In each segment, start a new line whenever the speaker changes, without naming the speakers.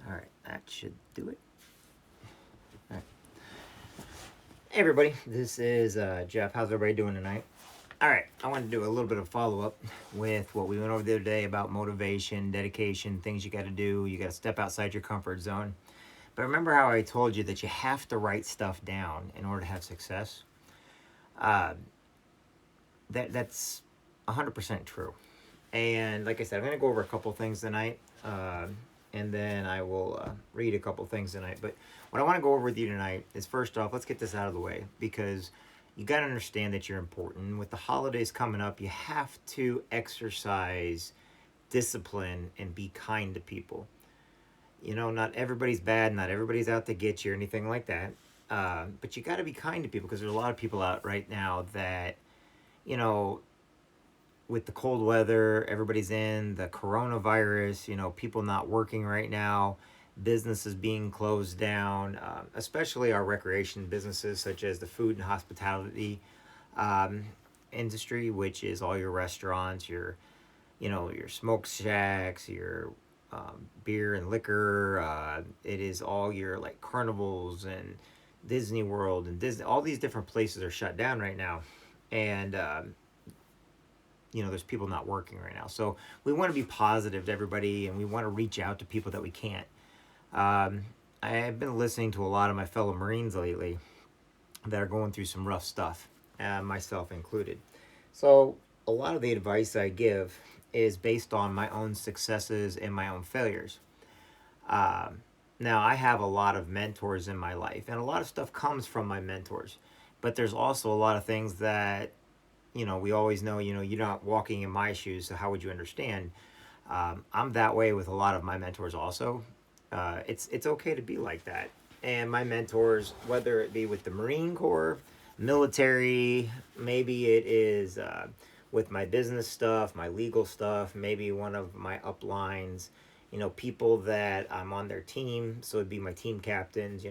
All right, that should do it. All right. Hey, everybody, this is Jeff. How's everybody doing tonight? All right, I want to do a little bit of follow up with what we went over the other day about motivation, dedication, things you got to do. You got to step outside your comfort zone. But remember how I told you that you have to write stuff down in order to have success? Uh, that's 100% true. And like I said, I'm going to go over a couple things tonight. And then I will read a couple things tonight. But what I want to go over with you tonight is, first off, let's get this out of the way, because you got to understand that you're important. With the holidays coming up, you have to exercise discipline and be kind to people. You know, not everybody's bad, not everybody's out to get you or anything like that. But you got to be kind to people, because there's a lot of people out right now that, you know, with the cold weather, everybody's in, the coronavirus, people not working right now, businesses being closed down, especially our recreation businesses such as the food and hospitality um, industry, which is all your restaurants, your smoke shacks, your beer and liquor. It is all your like carnivals and Disney World and Disney. All these different places are shut down right now, and there's people not working right now. So we want to be positive to everybody, and we want to reach out to people that we can't. Um, I've been listening to a lot of my fellow Marines lately that are going through some rough stuff, myself included. So a lot of the advice I give is based on my own successes and my own failures. Um, Now, I have a lot of mentors in my life, and a lot of stuff comes from my mentors. But there's also a lot of things that we always know, you're not walking in my shoes, so how would you understand? I'm that way with a lot of my mentors also. It's okay to be like that. And my mentors, whether it be with the Marine Corps, military, maybe it is with my business stuff, my legal stuff, maybe one of my uplines, people that I'm on their team, so it'd be my team captains.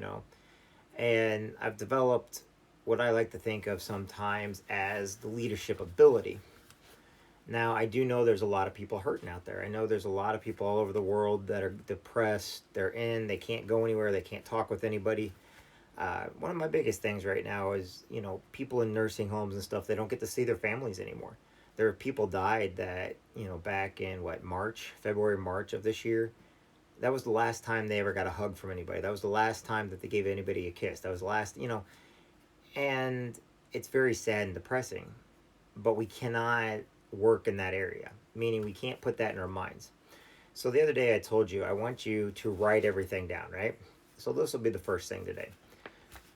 And I've developed what I like to think of sometimes as the leadership ability. Now, I do know there's a lot of people hurting out there. I know there's a lot of people all over the world that are depressed. They can't go anywhere, they can't talk with anybody. One of my biggest things right now is, people in nursing homes and stuff, they don't get to see their families anymore. There are people died that, back in March, February, March of this year. That was the last time they ever got a hug from anybody. That was the last time that they gave anybody a kiss. That was the last. And it's very sad and depressing, but we cannot work in that area, meaning we can't put that in our minds. So the other day I told you I want you to write everything down, right? So this will be the first thing today.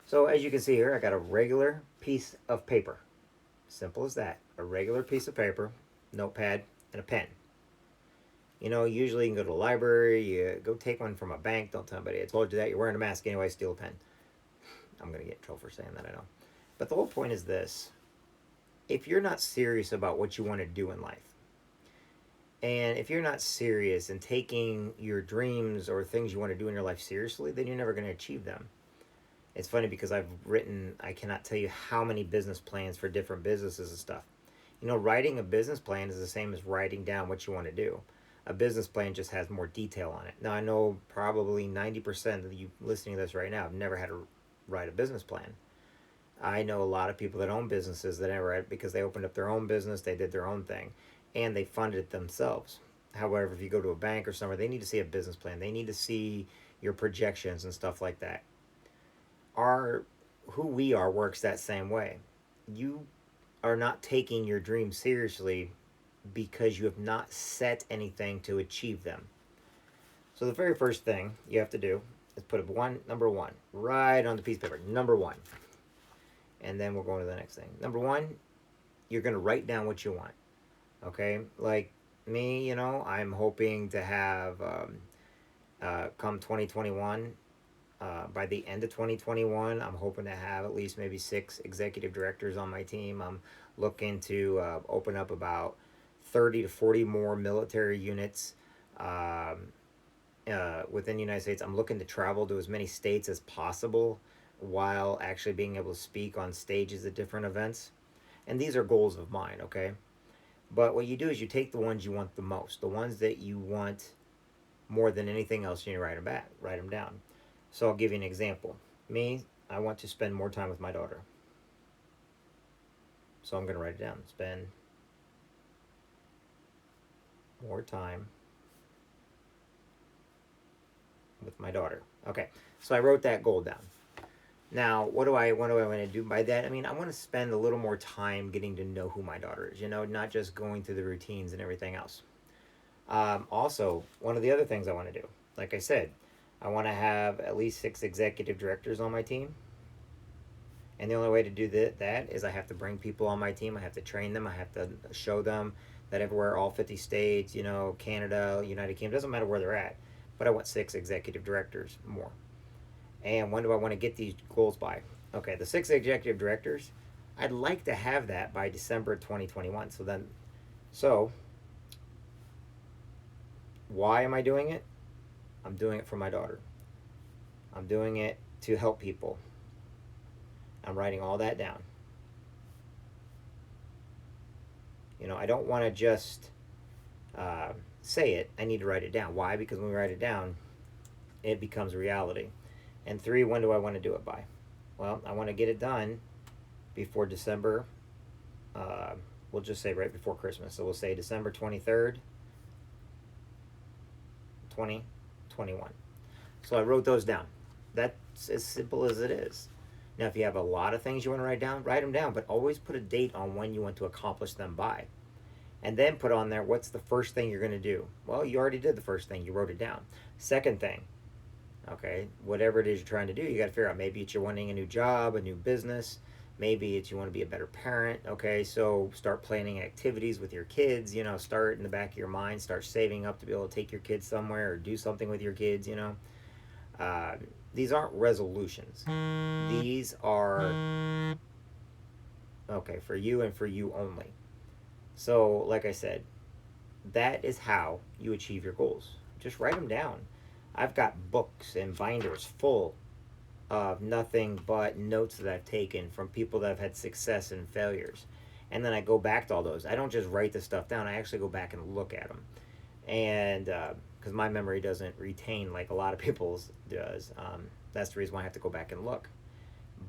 So as you can see here, I got a regular piece of paper. Simple as that. A regular piece of paper, notepad, and a pen. Usually you can go to the library, you go take one from a bank. Don't tell anybody I told you that. You're wearing a mask anyway, steal a pen. I'm going to get in trouble for saying that, I know. But the whole point is this: if you're not serious about what you want to do in life, and if you're not serious in taking your dreams or things you want to do in your life seriously, then you're never going to achieve them. It's funny because I cannot tell you how many business plans for different businesses and stuff. Writing a business plan is the same as writing down what you want to do. A business plan just has more detail on it. Now, I know probably 90% of you listening to this right now have never had to write a business plan. I know a lot of people that own businesses that never had, because they opened up their own business, they did their own thing, and they funded it themselves. However, if you go to a bank or somewhere, they need to see a business plan. They need to see your projections and stuff like that. Our Who we are works that same way. You are not taking your dreams seriously because you have not set anything to achieve them. So the very first thing you have to do is put number one right on the piece of paper. Number one. And then we'll go on to the next thing. Number one, you're going to write down what you want. Okay? Like me, I'm hoping to have, come 2021, by the end of 2021, I'm hoping to have at least maybe 6 executive directors on my team. I'm looking to open up about 30 to 40 more military units within the United States. I'm looking to travel to as many states as possible while actually being able to speak on stages at different events. And these are goals of mine, okay? But what you do is you take the ones you want the most, the ones that you want more than anything else, you need to write them down. So I'll give you an example. Me, I want to spend more time with my daughter. So I'm going to write it down. Spend more time with my daughter. Okay, so I wrote that goal down. Now, what do I want to do by that? I mean, I want to spend a little more time getting to know who my daughter is, not just going through the routines and everything else. Also, one of the other things I want to do, like I said, I want to have at least 6 executive directors on my team. And the only way to do that is I have to bring people on my team. I have to train them. I have to show them that everywhere, all 50 states, Canada, United Kingdom, doesn't matter where they're at. But I want 6 executive directors more. And when do I want to get these goals by? Okay, the 6 executive directors, I'd like to have that by December 2021. So why am I doing it? I'm doing it for my daughter. I'm doing it to help people. I'm writing all that down. I don't want to just say it. I need to write it down. Why? Because when we write it down, it becomes reality. And 3, when do I want to do it by? Well, I want to get it done before December. We'll just say right before Christmas. So we'll say December 23rd, 2021. So I wrote those down. That's as simple as it is. Now, if you have a lot of things you want to write down, write them down, but always put a date on when you want to accomplish them by. And then put on there, what's the first thing you're going to do? Well, you already did the first thing. You wrote it down. Second thing, okay, whatever it is you're trying to do, you got to figure out. Maybe it's you're wanting a new job, a new business. Maybe it's you want to be a better parent. Okay, so start planning activities with your kids. Start in the back of your mind. Start saving up to be able to take your kids somewhere or do something with your kids. These aren't resolutions. These are, okay, for you and for you only. So, like I said, that is how you achieve your goals. Just write them down. I've got books and binders full of nothing but notes that I've taken from people that have had success and failures. And then I go back to all those. I don't just write the stuff down. I actually go back and look at them. And because my memory doesn't retain like a lot of people's does. That's the reason why I have to go back and look.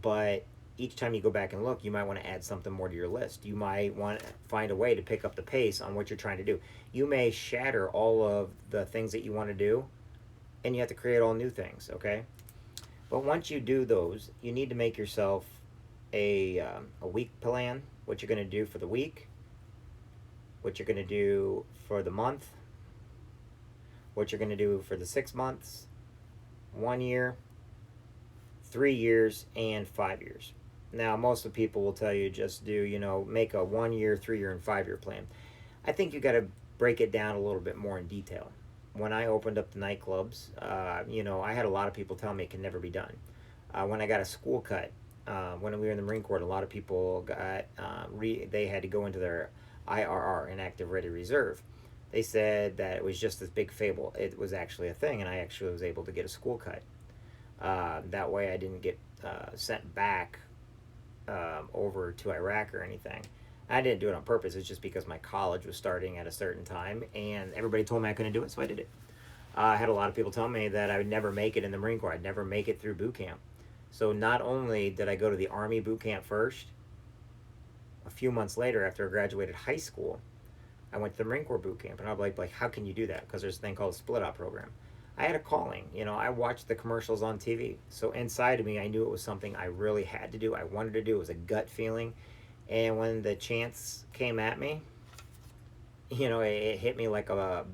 But each time you go back and look, you might want to add something more to your list. You might want to find a way to pick up the pace on what you're trying to do. You may shatter all of the things that you want to do, and you have to create all new things, okay? But once you do those, you need to make yourself a week plan, what you're going to do for the week, what you're going to do for the month, what you're going to do for the 6 months, 1 year, 3 years, and 5 years. Now, most of the people will tell you just do, make a 1 year, 3 year, and 5 year plan. I think you got to break it down a little bit more in detail. When I opened up the nightclubs, I had a lot of people tell me it can never be done. When I got a school cut, when we were in the Marine Corps, a lot of people got, they had to go into their IRR, Inactive Ready Reserve. They said that it was just this big fable. It was actually a thing, and I actually was able to get a school cut. That way I didn't get sent back over to Iraq or anything. I didn't do it on purpose. It's just because my college was starting at a certain time, and everybody told me I couldn't do it, so I did it. I had a lot of people tell me that I would never make it in the Marine Corps. I'd never make it through boot camp. So not only did I go to the Army boot camp first, a few months later after I graduated high school, I went to the Marine Corps boot camp, and I was like, how can you do that? Because there's a thing called a split-out program. I had a calling. I watched the commercials on TV. So inside of me, I knew it was something I really had to do. I wanted to do. It was a gut feeling. And when the chance came at me, it hit me like a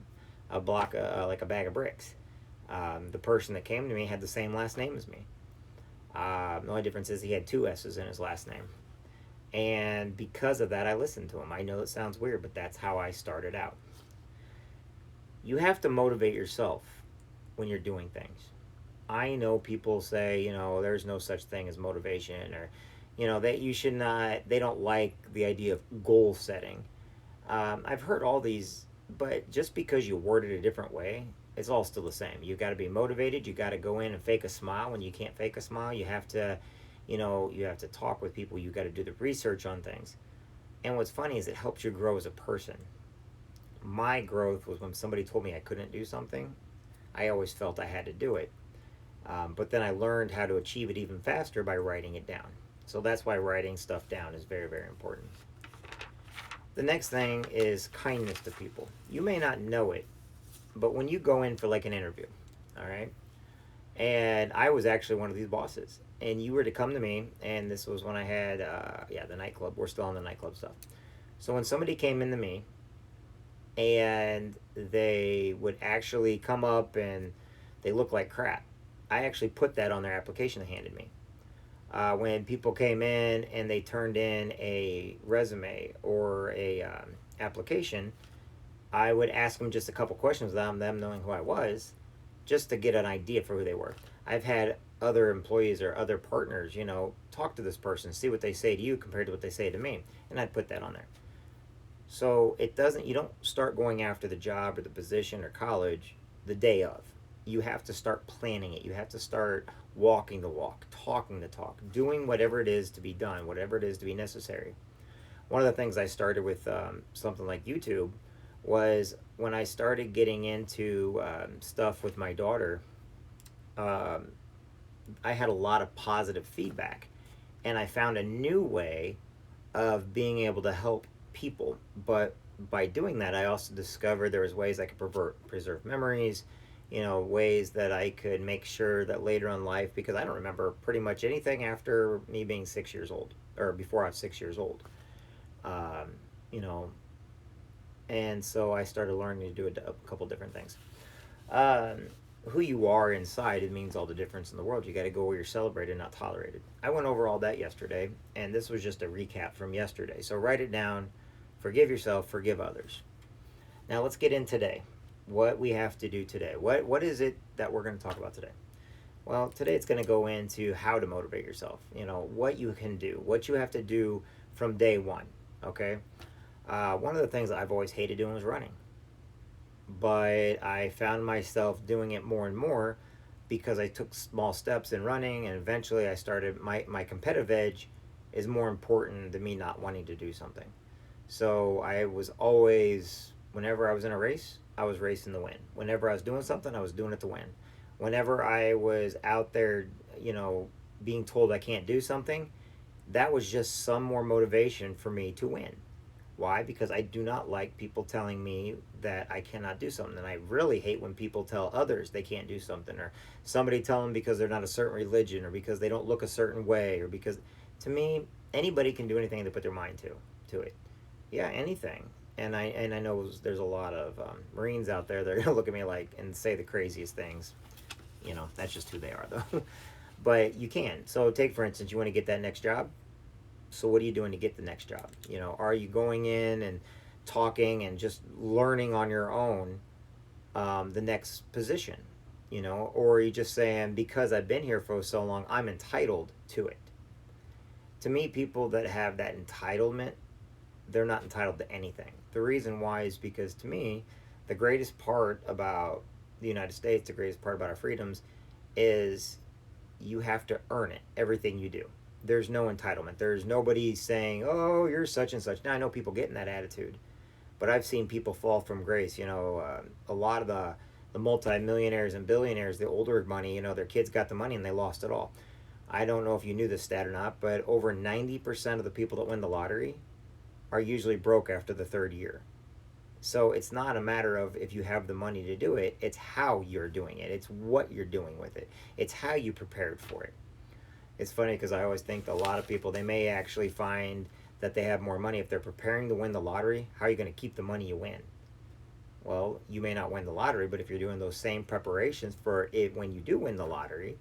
block, like a bag of bricks. The person that came to me had the same last name as me. The only difference is he had 2 S's in his last name. And because of that, I listened to him. I know it sounds weird, but that's how I started out. You have to motivate yourself when you're doing things. I know people say, there's no such thing as motivation, or, that you should not, they don't like the idea of goal setting. I've heard all these, but just because you word it a different way, it's all still the same. You got to be motivated. You got to go in and fake a smile when you can't fake a smile. You have to, you have to talk with people. You got to do the research on things. And what's funny is it helps you grow as a person. My growth was when somebody told me I couldn't do something. I always felt I had to do it. But then I learned how to achieve it even faster by writing it down. So that's why writing stuff down is very, very important. The next thing is kindness to people. You may not know it, but when you go in for like an interview, all right, and I was actually one of these bosses, and you were to come to me, and this was when I had, the nightclub. We're still on the nightclub stuff. So when somebody came into me and they would actually come up and they look like crap, I actually put that on their application they handed me. When people came in and they turned in a resume or a application, I would ask them just a couple questions without them knowing who I was, just to get an idea for who they were. I've had other employees or other partners, talk to this person, see what they say to you compared to what they say to me, and I'd put that on there. So you don't start going after the job or the position or college the day of. You have to start planning it. You have to start walking the walk, talking the talk, doing whatever it is to be done, whatever it is to be necessary. One of the things I started with something like YouTube was when I started getting into stuff with my daughter. um, I had a lot of positive feedback, and I found a new way of being able to help people. But by doing that, I also discovered there was ways I could preserve memories, ways that I could make sure that later in life, because I don't remember pretty much anything after me being 6 years old, or before I was 6 years old. Um, you know, and so I started learning to do a couple different things. Um, who you are inside, it means all the difference in the world. You got to go where you're celebrated, not tolerated. I went over all that yesterday, and this was just a recap from yesterday. So write it down. Forgive yourself, forgive others. Now let's get in today. What we have to do today. What is it that we're going to talk about today? Well, today it's going to go into how to motivate yourself. What you can do, what you have to do from day one. Okay. One of the things that I've always hated doing was running, but I found myself doing it more and more because I took small steps in running, and eventually I started my competitive edge is more important than me not wanting to do something. So I was always, whenever I was in a race, I was racing to win. Whenever I was doing something, I was doing it to win. Whenever I was out there, being told I can't do something, that was just some more motivation for me to win. Why? Because I do not like people telling me that I cannot do something. And I really hate when people tell others they can't do something, or somebody tell them because they're not a certain religion, or because they don't look a certain way, or because, to me, anybody can do anything they put their mind to it. Yeah, anything. And I know there's a lot of Marines out there that are gonna look at me like and say the craziest things. That's just who they are, though. But you can. So take, for instance, you want to get that next job. So what are you doing to get the next job? Are you going in and talking and just learning on your own the next position? Or are you just saying, because I've been here for so long, I'm entitled to it? To me, people that have that entitlement, they're not entitled to anything. The reason why is because, to me, the greatest part about the United States, the greatest part about our freedoms, is you have to earn it, everything you do. There's no entitlement. There's nobody saying, you're such and such. Now, I know people get in that attitude, but I've seen people fall from grace. A lot of the multimillionaires and billionaires, the older money, their kids got the money and they lost it all. I don't know if you knew this stat or not, but over 90% of the people that win the lottery are usually broke after the third year. So it's not a matter of if you have the money to do it, it's how you're doing it. It's what you're doing with it. It's how you prepared for it. It's funny because I always think that a lot of people, they may actually find that they have more money if they're preparing to win the lottery. How are you going to keep the money you win? Well, you may not win the lottery, but if you're doing those same preparations for it when you do win the lottery,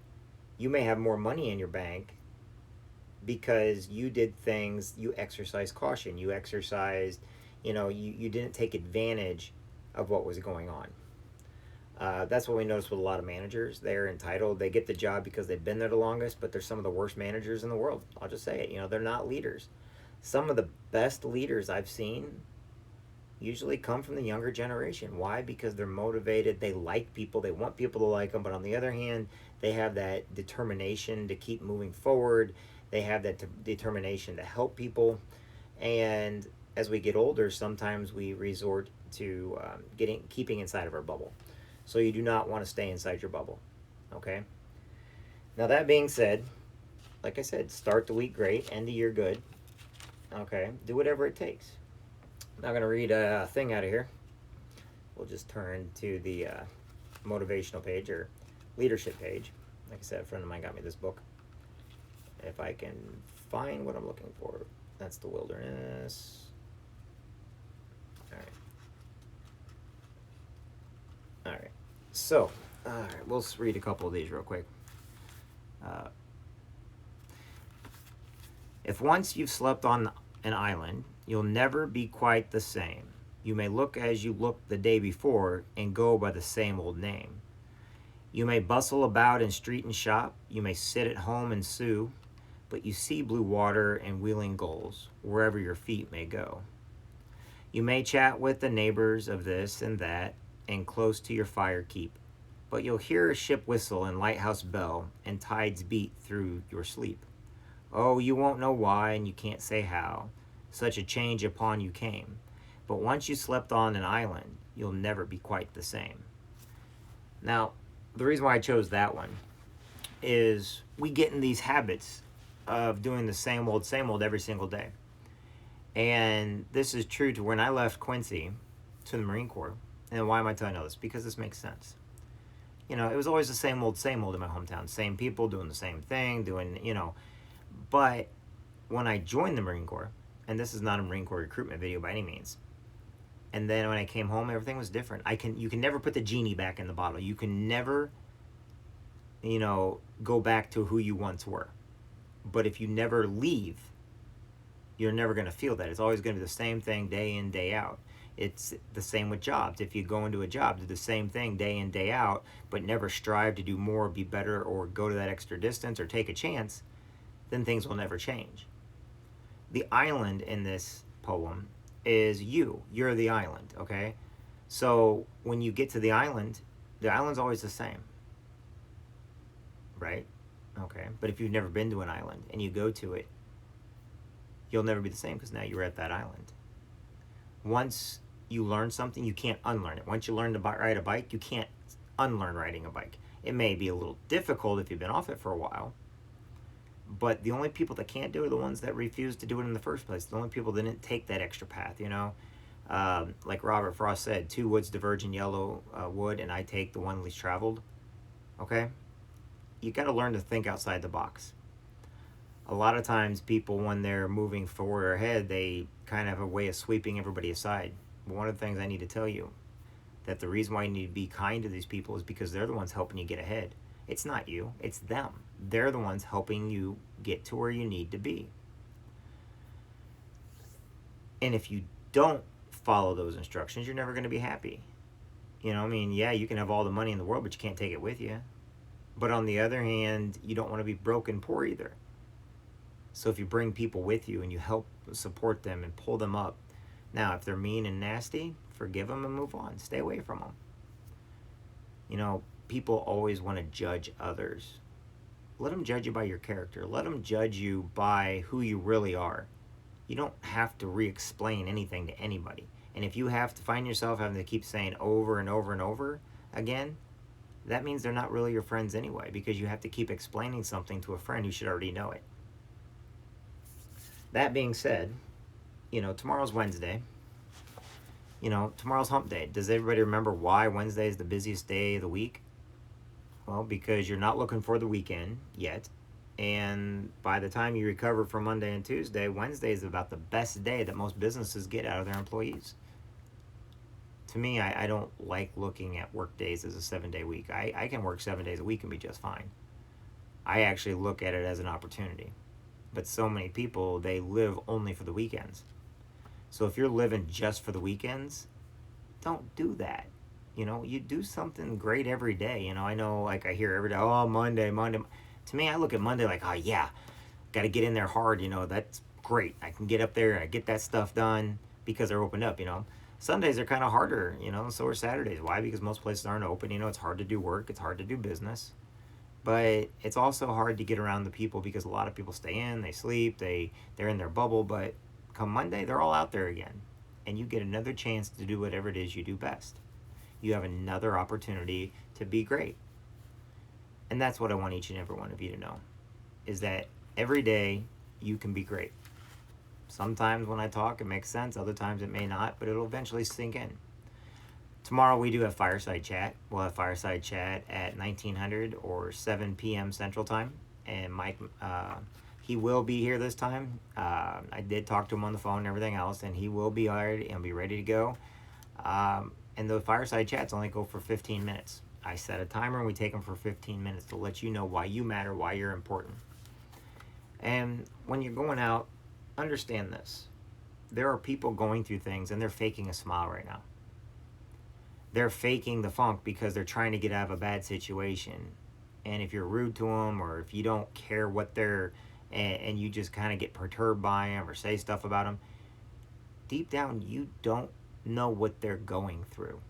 you may have more money in your bank because you did things, you exercised caution, you exercised, you didn't take advantage of what was going on. That's what we notice with a lot of managers. They're entitled. They get the job because they've been there the longest, but they're some of the worst managers in the world. I'll just say it. They're not leaders. Some of the best leaders I've seen usually come from the younger generation. Why? Because they're motivated. They like people. They want people to like them. But on the other hand, they have that determination to keep moving forward. They have that determination to help people. And as we get older, sometimes we resort to keeping inside of our bubble. So you do not want to stay inside your bubble. Okay? Now, that being said, like I said, start the week great, end the year good. Okay? Do whatever it takes. I'm not going to read a thing out of here. We'll just turn to the motivational page or leadership page. Like I said, a friend of mine got me this book. If I can find what I'm looking for, that's the wilderness. All right. All right. So, all right, we'll read a couple of these real quick. If once you've slept on an island, you'll never be quite the same. You may look as you looked the day before and go by the same old name. You may bustle about in street and shop, you may sit at home and sue, but you see blue water and wheeling gulls wherever your feet may go. You may chat with the neighbors of this and that, and close to your fire keep, but you'll hear a ship whistle and lighthouse bell, and tides beat through your sleep. Oh, you won't know why, and you can't say how, such a change upon you came. But once you slept on an island, you'll never be quite the same. Now, the reason why I chose that one is we get in these habits of doing the same old every single day. And this is true to when I left Quincy to the Marine Corps. And why am I telling you this? Because this makes sense. You know, it was always the same old in my hometown. Same people doing the same thing, But when I joined the Marine Corps, and this is not a Marine Corps recruitment video by any means, and then when I came home, everything was different. You can never put the genie back in the bottle. You can never, go back to who you once were. But if you never leave, you're never going to feel that. It's always going to be the same thing day in, day out. It's the same with jobs. If you go into a job, do the same thing day in, day out, but never strive to do more, be better, or go to that extra distance or take a chance, then things will never change. The island in this poem is you. You're the island, okay? So when you get to the island's always the same, right? Okay, but if you've never been to an island and you go to it, you'll never be the same because now you're at that island. Once you learn something, you can't unlearn it. Once you learn to ride a bike, you can't unlearn riding a bike. It may be a little difficult if you've been off it for a while, but the only people that can't do it are the ones that refuse to do it in the first place. The only people that didn't take that extra path, like Robert Frost said, 2 woods diverge in yellow wood, and I take the one least traveled. Okay? You got to learn to think outside the box. A lot of times people, when they're moving forward or ahead, they kind of have a way of sweeping everybody aside. But one of the things I need to tell you, that the reason why you need to be kind to these people is because they're the ones helping you get ahead. It's not you, it's them. They're the ones helping you get to where you need to be. And if you don't follow those instructions, you're never going to be happy. Yeah, you can have all the money in the world, but you can't take it with you. But on the other hand, you don't want to be broke and poor either. So if you bring people with you and you help support them and pull them up, now if they're mean and nasty, forgive them and move on. Stay away from them. People always want to judge others. Let them judge you by your character. Let them judge you by who you really are. You don't have to re-explain anything to anybody. And if you have to find yourself having to keep saying over and over and over again, that means they're not really your friends anyway, because you have to keep explaining something to a friend who should already know it. That being said, tomorrow's Wednesday. Tomorrow's hump day. Does everybody remember why Wednesday is the busiest day of the week? Well, because you're not looking for the weekend yet. And by the time you recover from Monday and Tuesday, Wednesday is about the best day that most businesses get out of their employees. To me, I don't like looking at work days as a 7-day week. I can work 7 days a week and be just fine. I actually look at it as an opportunity. But so many people, they live only for the weekends. So if you're living just for the weekends, don't do that. You do something great every day. I know, like I hear every day, oh, Monday. To me, I look at Monday like, oh, yeah, got to get in there hard. That's great. I can get up there and I get that stuff done because they're opened up, Sundays are kind of harder, so are Saturdays. Why? Because most places aren't open. It's hard to do work. It's hard to do business. But it's also hard to get around the people because a lot of people stay in, they sleep, they're in their bubble. But come Monday, they're all out there again. And you get another chance to do whatever it is you do best. You have another opportunity to be great. And that's what I want each and every one of you to know, is that every day you can be great. Sometimes when I talk, it makes sense. Other times it may not, but it'll eventually sink in. Tomorrow we do have Fireside Chat. We'll have Fireside Chat at 1900 or 7 p.m. Central Time. And Mike, he will be here this time. I did talk to him on the phone and everything else, and he will be already and be ready to go. And the Fireside Chats only go for 15 minutes. I set a timer and we take them for 15 minutes to let you know why you matter, why you're important. And when you're going out, understand this. There are people going through things and they're faking a smile right now. They're faking the funk because they're trying to get out of a bad situation. And if you're rude to them, or if you don't care what they're, and you just kind of get perturbed by them or say stuff about them, deep down you don't know what they're going through.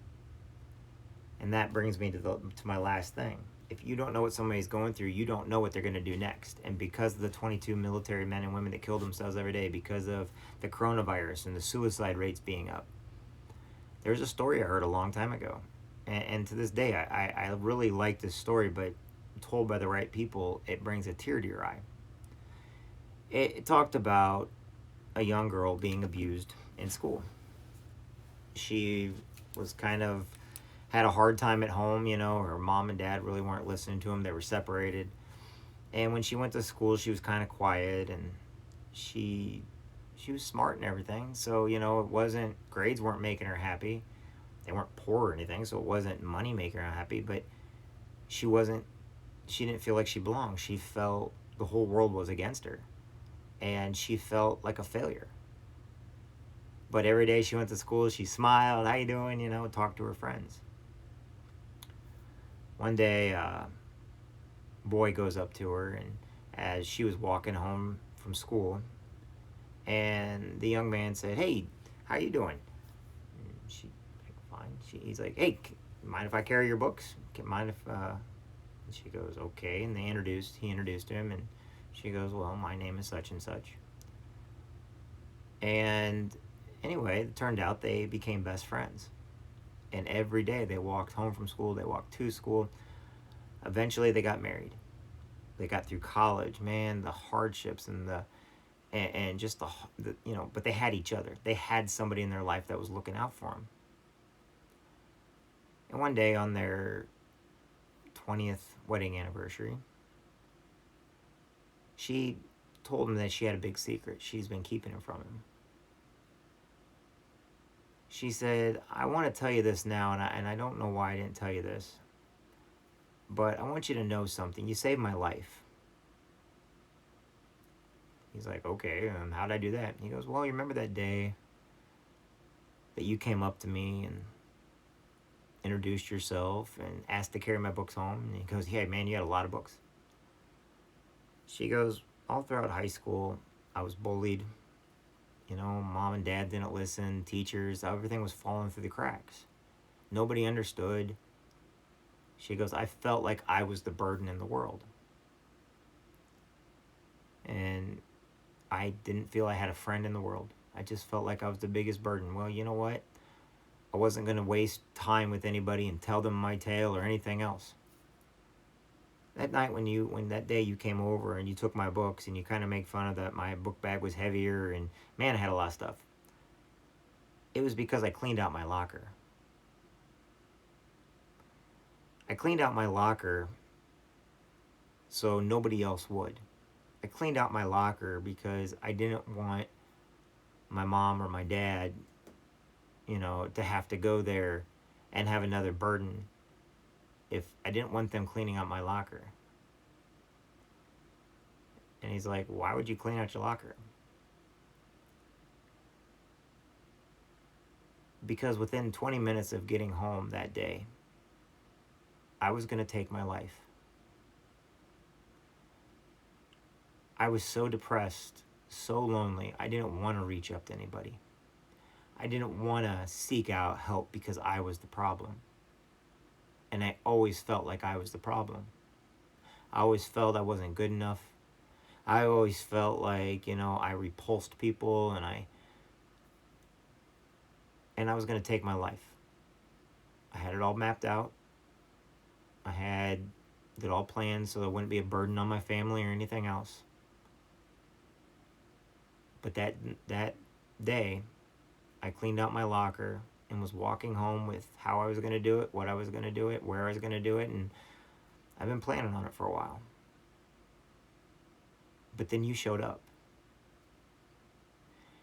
And that brings me to my last thing. If you don't know what somebody's going through, you don't know what they're going to do next. And because of the 22 military men and women that kill themselves every day because of the coronavirus and the suicide rates being up, there's a story I heard a long time ago. And to this day, I really like this story, but told by the right people, it brings a tear to your eye. It talked about a young girl being abused in school. She was kind of had a hard time at home, you know, her mom and dad really weren't listening to him. They were separated. And when she went to school, she was kind of quiet, and she was smart and everything. So, you know, it wasn't, grades weren't making her happy. They weren't poor or anything, so it wasn't money making her happy, but she didn't feel like she belonged. She felt the whole world was against her, and she felt like a failure. But every day she went to school, she smiled, how you doing, you know, talked to her friends. One day, a boy goes up to her, and as she was walking home from school, and the young man said, "Hey, how you doing?" And she, like, fine. He's like, "Hey, mind if I carry your books? Mind if?" And she goes, "Okay." And he introduced him, and she goes, "Well, my name is such and such." And anyway, it turned out they became best friends. And every day they walked home from school, they walked to school. Eventually they got married. They got through college. Man, the hardships and just the you know, but they had each other. They had somebody in their life that was looking out for them. And one day on their 20th wedding anniversary, she told him that she had a big secret she's been keeping it from him. She said, "I want to tell you this now, and I don't know why I didn't tell you this, but I want you to know something. You saved my life." He's like, "Okay, how'd I do that?" He goes, "Well, you remember that day that you came up to me and introduced yourself and asked to carry my books home?" And he goes, "Hey, man, you had a lot of books." She goes, "All throughout high school, I was bullied. You know, mom and dad didn't listen, teachers, everything was falling through the cracks. Nobody understood." She goes, "I felt like I was the burden in the world. And I didn't feel I had a friend in the world. I just felt like I was the biggest burden." Well, you know what? I wasn't going to waste time with anybody and tell them my tale or anything else. That night when that day you came over and you took my books and you kind of make fun of that my book bag was heavier and man, I had a lot of stuff. It was because I cleaned out my locker. I cleaned out my locker so nobody else would. I cleaned out my locker because I didn't want my mom or my dad, you know, to have to go there and have another burden. If I didn't want them cleaning out my locker. And he's like, "Why would you clean out your locker?" Because within 20 minutes of getting home that day, I was going to take my life. I was so depressed, so lonely, I didn't want to reach up to anybody. I didn't want to seek out help because I was the problem. And I always felt like I was the problem. I always felt I wasn't good enough. I always felt like, you know, I repulsed people and I was going to take my life. I had it all mapped out. I had it all planned so it wouldn't be a burden on my family or anything else. But that day, I cleaned out my locker and was walking home with how I was going to do it, what I was going to do it, where I was going to do it, and I've been planning on it for a while. But then you showed up.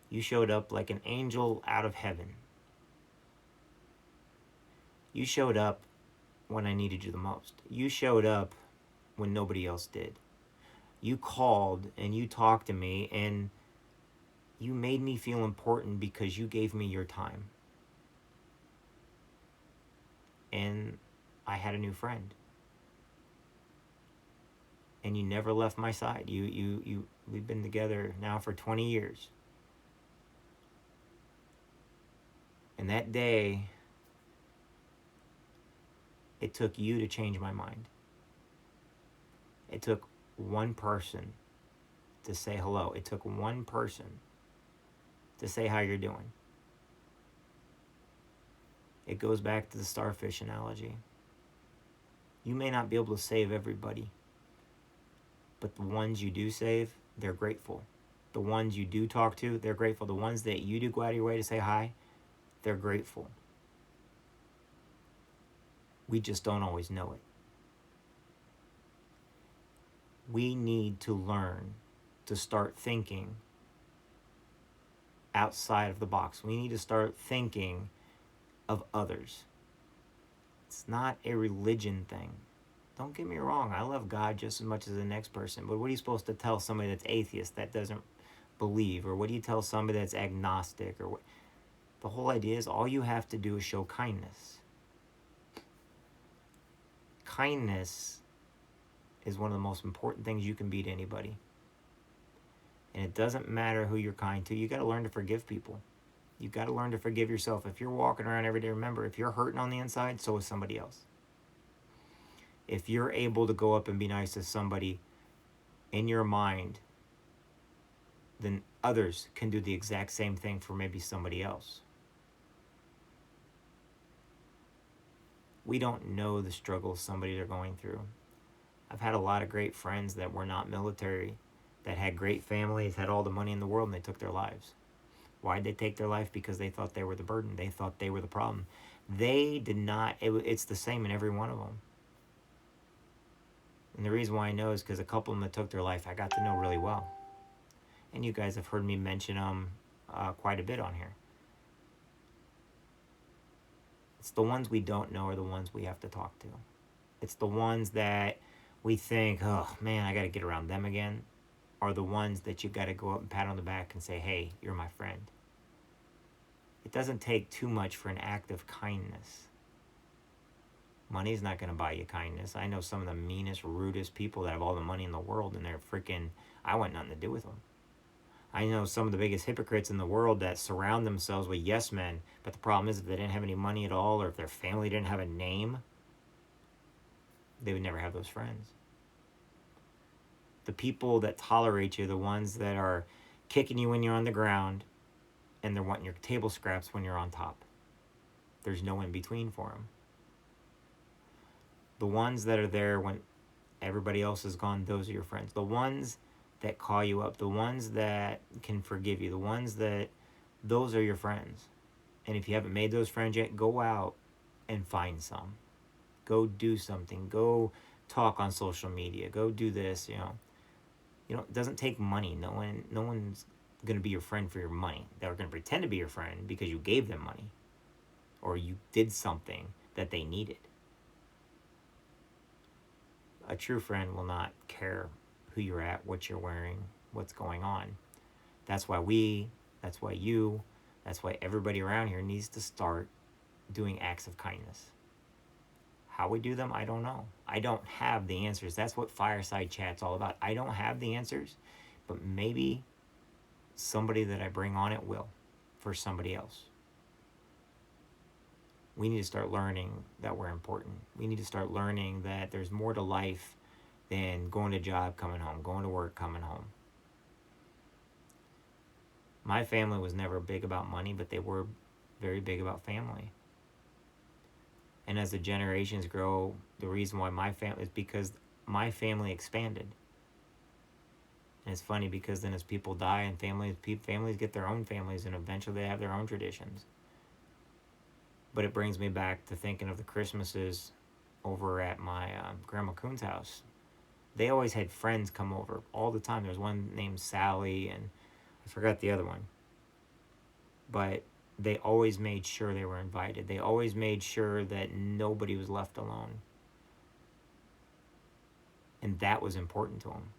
You showed up like an angel out of heaven. You showed up when I needed you the most. You showed up when nobody else did. You called and you talked to me and you made me feel important because you gave me your time. And I had a new friend. And you never left my side. We've been together now for 20 years. And that day, it took you to change my mind. It took one person to say hello. It took one person to say how you're doing. It goes back to the starfish analogy. You may not be able to save everybody, but the ones you do save, they're grateful. The ones you do talk to, they're grateful. The ones that you do go out of your way to say hi, they're grateful. We just don't always know it. We need to learn to start thinking outside of the box. We need to start thinking of others. It's not a religion thing. Don't get me wrong, I love God just as much as the next person, but what are you supposed to tell somebody that's atheist, that doesn't believe? Or what do you tell somebody that's agnostic? Or what? The whole idea is all you have to do is show kindness. Kindness is one of the most important things you can be to anybody. And it doesn't matter who you're kind to. You got to learn to forgive people. You got to learn to forgive yourself. If you're walking around every day, remember, if you're hurting on the inside, so is somebody else. If you're able to go up and be nice to somebody in your mind, then others can do the exact same thing for maybe somebody else. We don't know the struggles somebody they're going through. I've had a lot of great friends that were not military, that had great families, had all the money in the world, and they took their lives. Why did they take their life? Because they thought they were the burden. They thought they were the problem. They did not. It's the same in every one of them. And the reason why I know is because a couple of them that took their life, I got to know really well. And you guys have heard me mention them quite a bit on here. It's the ones we don't know are the ones we have to talk to. It's the ones that we think, oh man, I got to get around them again, are the ones that you got to go up and pat on the back and say, hey, you're my friend. It doesn't take too much for an act of kindness. Money's not going to buy you kindness. I know some of the meanest, rudest people that have all the money in the world, and they're freaking, I want nothing to do with them. I know some of the biggest hypocrites in the world that surround themselves with yes men, but the problem is if they didn't have any money at all, or if their family didn't have a name, they would never have those friends. The people that tolerate you, the ones that are kicking you when you're on the ground, and they're wanting your table scraps when you're on top. There's no in between for them. The ones that are there when everybody else is gone, those are your friends. The ones that call you up, the ones that can forgive you, the ones that, those are your friends. And if you haven't made those friends yet, go out and find some. Go do something. Go talk on social media. Go do this, you know. It doesn't take money. No one's going to be your friend for your money. They're going to pretend to be your friend because you gave them money or you did something that they needed. A true friend will not care who you're at, what you're wearing, what's going on. That's why that's why everybody around here needs to start doing acts of kindness. How we do them, I don't know. I don't have the answers. That's what Fireside Chat's all about. I don't have the answers, but maybe somebody that I bring on it will for somebody else. We need to start learning that we're important. We need to start learning that there's more to life than going to job, coming home, going to work, coming home. My family was never big about money, but they were very big about family. And as the generations grow, the reason why my family is because my family expanded. And it's funny because then as people die and families get their own families and eventually they have their own traditions. But it brings me back to thinking of the Christmases over at my Grandma Coon's house. They always had friends come over all the time. There was one named Sally, and I forgot the other one. But they always made sure they were invited. They always made sure that nobody was left alone. And that was important to them.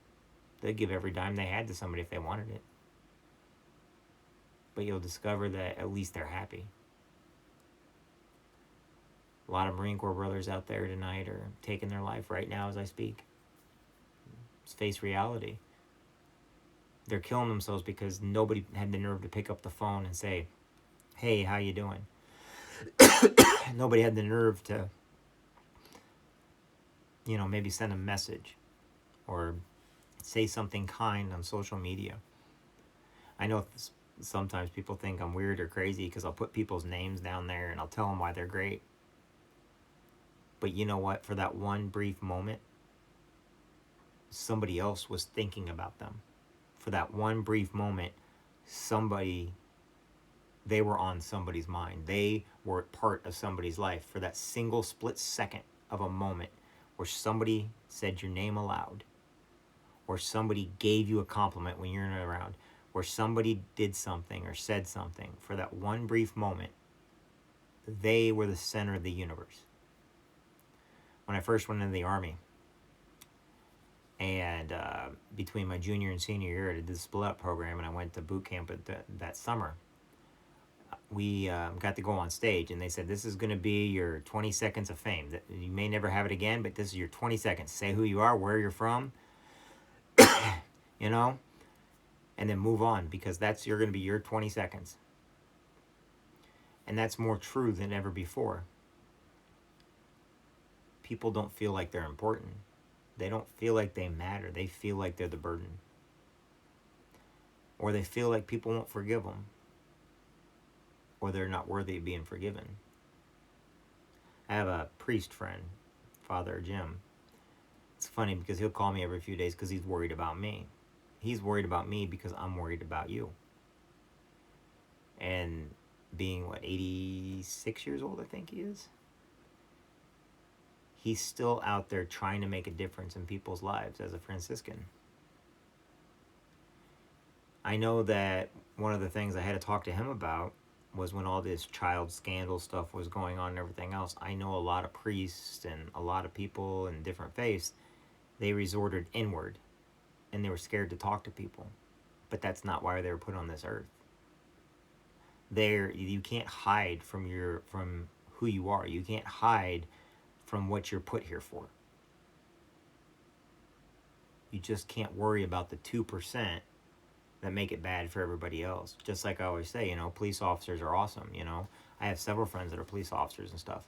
They'd give every dime they had to somebody if they wanted it. But you'll discover that at least they're happy. A lot of Marine Corps brothers out there tonight are taking their life right now as I speak. Let's face reality. They're killing themselves because nobody had the nerve to pick up the phone and say, "Hey, how you doing?" Nobody had the nerve to, maybe send a message or say something kind on social media. I know sometimes people think I'm weird or crazy because I'll put people's names down there and I'll tell them why they're great. But you know what? For that one brief moment, somebody else was thinking about them. For that one brief moment, they were on somebody's mind. They were part of somebody's life for that single split second of a moment where somebody said your name aloud, or somebody gave you a compliment when you're not around, or somebody did something or said something. For that one brief moment, they were the center of the universe. When I first went into the Army, and between my junior and senior year, I did the split up program, and I went to boot camp that summer. We got to go on stage, and they said, "This is going to be your 20 seconds of fame. You may never have it again, but this is your 20 seconds. Say who you are, where you're from, you know, and then move on, because you're going to be your 20 seconds." And that's more true than ever before. People don't feel like they're important. They don't feel like they matter. They feel like they're the burden. Or they feel like people won't forgive them. Or they're not worthy of being forgiven. I have a priest friend, Father Jim. It's funny because he'll call me every few days because he's worried about me. He's worried about me because I'm worried about you. And being, 86 years old, I think he is? He's still out there trying to make a difference in people's lives as a Franciscan. I know that one of the things I had to talk to him about was when all this child scandal stuff was going on and everything else. I know a lot of priests and a lot of people in different faiths, they resorted inward and they were scared to talk to people. But that's not why they were put on this earth. You can't hide from who you are. You can't hide from what you're put here for. You just can't worry about the 2% that make it bad for everybody else. Just like I always say, police officers are awesome, I have several friends that are police officers and stuff.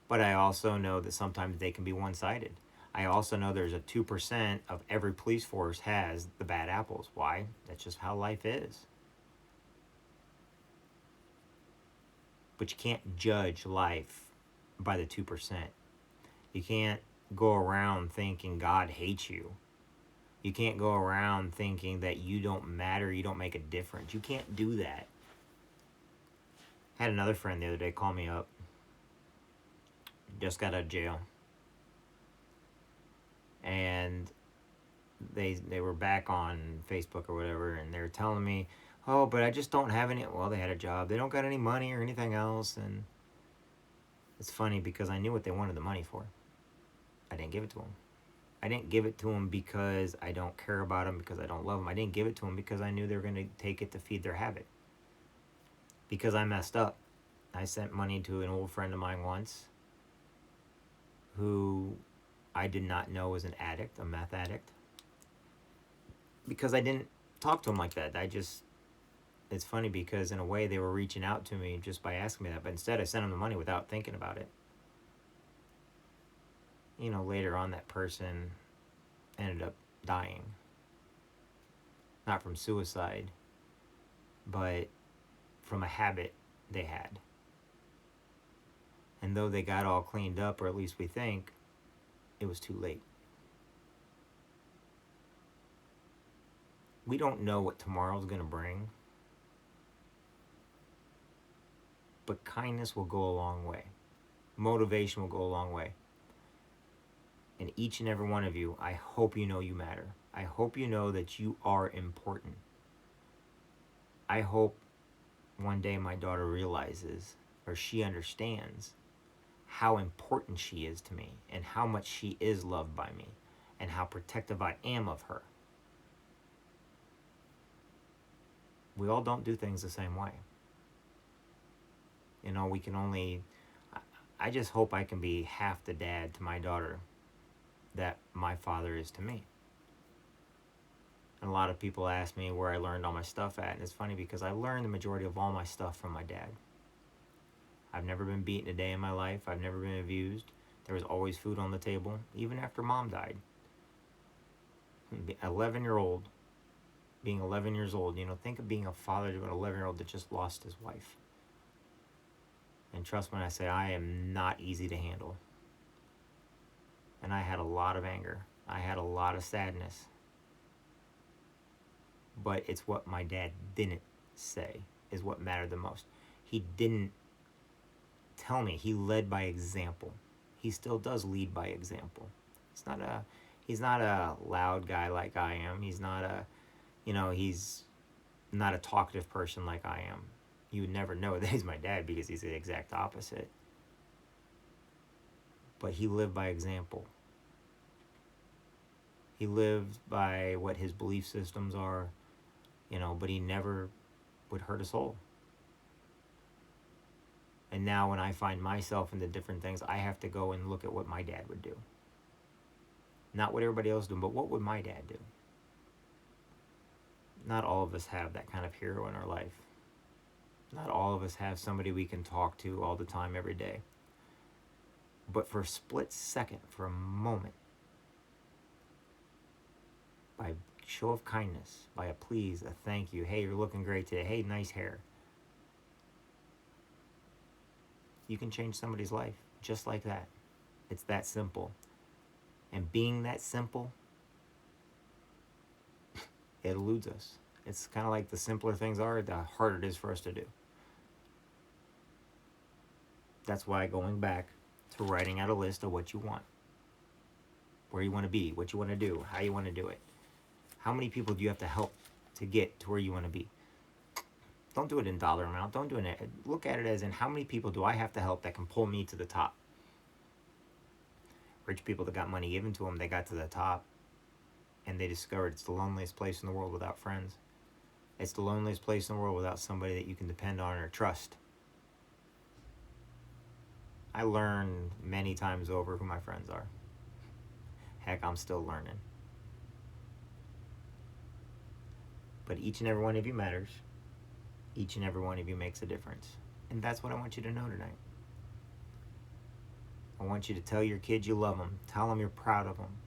But I also know that sometimes they can be one-sided. I also know there's a 2% of every police force has the bad apples. Why? That's just how life is. But you can't judge life by the 2%. You can't go around thinking God hates you. You can't go around thinking that you don't matter, you don't make a difference. You can't do that. I had another friend the other day call me up. Just got out of jail. And they were back on Facebook or whatever, and they were telling me, "Oh, but I just don't have any." Well, they had a job. They don't got any money or anything else. And it's funny because I knew what they wanted the money for. I didn't give it to them. I didn't give it to them because I don't care about them, because I don't love them. I didn't give it to them because I knew they were going to take it to feed their habit. Because I messed up. I sent money to an old friend of mine once who I did not know was an addict, a meth addict. Because I didn't talk to him like that. It's funny because in a way they were reaching out to me just by asking me that. But instead I sent them the money without thinking about it. Later on that person ended up dying. Not from suicide, but from a habit they had. And though they got all cleaned up, or at least we think, it was too late. We don't know what tomorrow's going to bring, but kindness will go a long way. Motivation will go a long way. And each and every one of you, I hope you know you matter. I hope you know that you are important. I hope one day my daughter realizes, or she understands, how important she is to me and how much she is loved by me and how protective I am of her. We all don't do things the same way. You know, we can only... I just hope I can be half the dad to my daughter that my father is to me. And a lot of people ask me where I learned all my stuff at, and it's funny because I learned the majority of all my stuff from my dad. I've never been beaten a day in my life. I've never been abused. There was always food on the table, even after mom died. 11-year-old, being 11 years old, you know, think of being a father to an 11-year-old that just lost his wife. And trust me when I say I am not easy to handle. And I had a lot of anger. I had a lot of sadness. But it's what my dad didn't say is what mattered the most. He didn't tell me. He led by example. He still does lead by example. He's not a loud guy like I am. He's not he's not a talkative person like I am. You would never know that he's my dad because he's the exact opposite. But he lived by example. He lived by what his belief systems are, but he never would hurt a soul. And now when I find myself in the different things, I have to go and look at what my dad would do. Not what everybody else doing, but what would my dad do? Not all of us have that kind of hero in our life. Not all of us have somebody we can talk to all the time, every day. But for a split second, for a moment, by show of kindness, by a please, a thank you, hey, you're looking great today, hey, nice hair, you can change somebody's life just like that. It's that simple. And being that simple, it eludes us. It's kind of like the simpler things are, the harder it is for us to do. That's why going back to writing out a list of what you want, where you want to be, what you want to do, how you want to do it. How many people do you have to help to get to where you want to be? Don't do it in dollar amount. Don't do it. Look at it as in how many people do I have to help that can pull me to the top? Rich people that got money given to them, they got to the top and they discovered it's the loneliest place in the world without friends. It's the loneliest place in the world without somebody that you can depend on or trust. I learned many times over who my friends are. Heck, I'm still learning. But each and every one of you matters. Each and every one of you makes a difference. And that's what I want you to know tonight. I want you to tell your kids you love them. Tell them you're proud of them.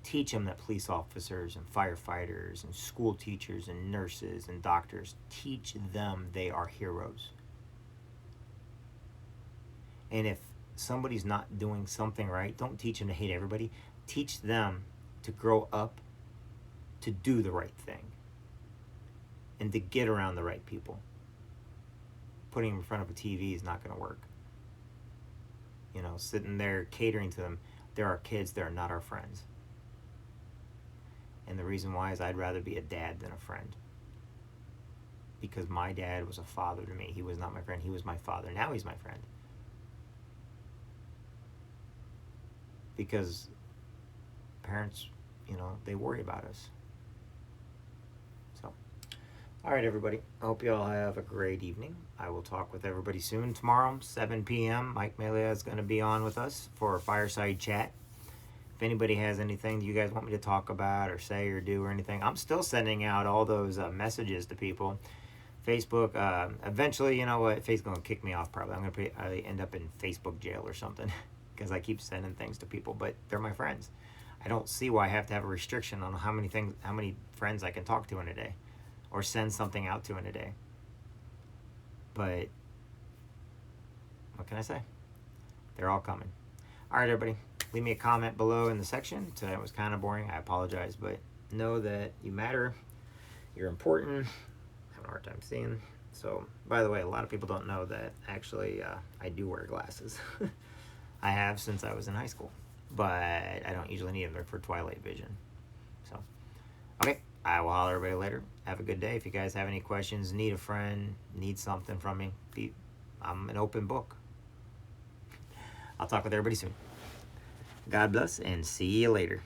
Teach them that police officers and firefighters and school teachers and nurses and doctors, teach them they are heroes. And if somebody's not doing something right, don't teach them to hate everybody. Teach them to grow up to do the right thing and to get around the right people. Putting them in front of a TV is not going to work. Sitting there catering to them. They're our kids, they're not our friends. And the reason why is I'd rather be a dad than a friend. Because my dad was a father to me. He was not my friend, he was my father. Now he's my friend. Because parents, they worry about us. So, all right, everybody. I hope you all have a great evening. I will talk with everybody soon. Tomorrow, 7 p.m., Mike Malia is going to be on with us for a fireside chat. If anybody has anything you guys want me to talk about or say or do or anything, I'm still sending out all those messages to people. Facebook, eventually, you know what, Facebook's going to kick me off probably. I'm going to end up in Facebook jail or something because I keep sending things to people, but they're my friends. I don't see why I have to have a restriction on how many friends I can talk to in a day or send something out to in a day. But what can I say? They're all coming. All right, everybody. Leave me a comment below in the section. Today was kind of boring. I apologize, but know that you matter. You're important. Having a hard time seeing. So, by the way, a lot of people don't know that actually I do wear glasses. I have since I was in high school, but I don't usually need them for twilight vision. So, okay, I will holler at everybody later. Have a good day. If you guys have any questions, need a friend, need something from me, I'm an open book. I'll talk with everybody soon. God bless and see you later.